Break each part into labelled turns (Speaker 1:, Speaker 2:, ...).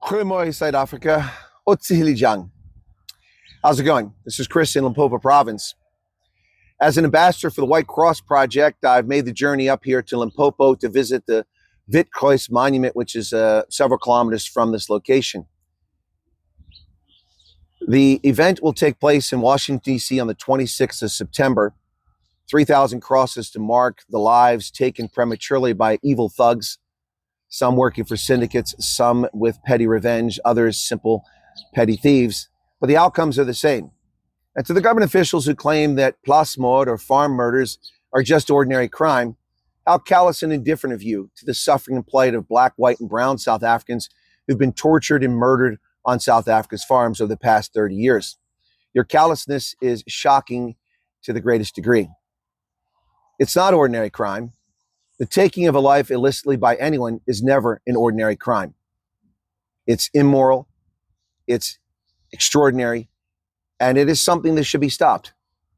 Speaker 1: Goedemorgen, South Africa. Otsihilijang. How's it going? This is Chris in Limpopo Province. As an ambassador for the Wit Kruis Project, I've made the journey up here to Limpopo to visit the Wit Kruis Monument, which is several kilometers from this location. The event will take place in Washington, D.C. on the 26th of September. 3,000 crosses to mark the lives taken prematurely by evil thugs, some working for syndicates, some with petty revenge, others simple petty thieves. But the outcomes are the same. And to the government officials who claim that plaasmoord or farm murders are just ordinary crime, how callous and indifferent of you to the suffering and plight of black, white, and brown South Africans who've been tortured and murdered on South Africa's farms over the past 30 years. Your callousness is shocking to the greatest degree. It's not ordinary crime. The taking of a life illicitly by anyone is never an ordinary crime. It's immoral, it's extraordinary, and it is something that should be stopped.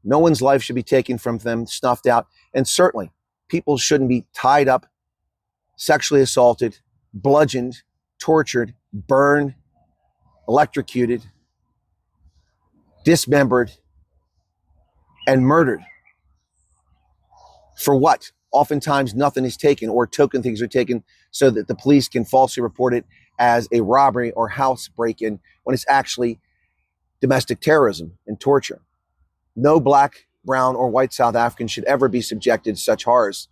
Speaker 1: No one's life should be taken from them, snuffed out, and certainly people shouldn't be tied up, sexually assaulted, bludgeoned, tortured, burned, electrocuted, dismembered, and murdered. For what? Oftentimes nothing is taken, or token things are taken so that the police can falsely report it as a robbery or house break-in when it's actually domestic terrorism and torture. No black, brown, or white South African should ever be subjected to such horrors.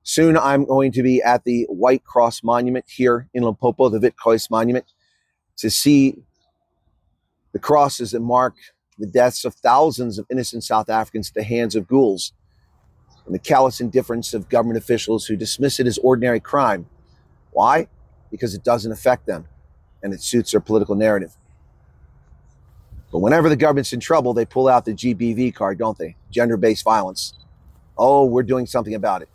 Speaker 1: Soon I'm going to be at the Wit Kruis Monument here in Limpopo, the Wit Kruis Monument, to see the crosses that mark the deaths of thousands of innocent South Africans at the hands of ghouls, and the callous indifference of government officials who dismiss it as ordinary crime. Why? Because it doesn't affect them and it suits their political narrative. But whenever the government's in trouble, they pull out the GBV card, don't they? Gender-based violence. Oh, we're doing something about it.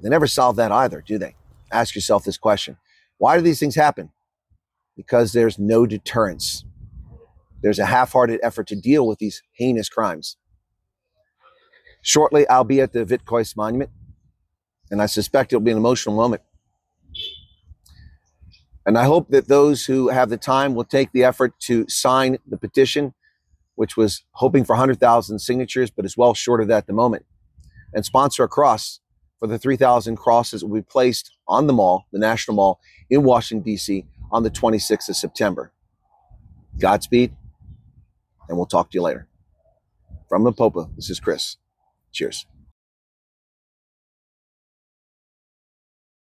Speaker 1: They never solve that either, do they? Ask yourself this question. Why do these things happen? Because there's no deterrence. There's a half-hearted effort to deal with these heinous crimes. Shortly, I'll be at the Wit Kruis Monument, and I suspect it'll be an emotional moment. And I hope that those who have the time will take the effort to sign the petition, which was hoping for 100,000 signatures, but is well short of that at the moment, and sponsor a cross for the 3,000 crosses that will be placed on the mall, the National Mall in Washington, D.C. on the 26th of September. Godspeed, and we'll talk to you later. From Limpopo, this is Chris. Cheers.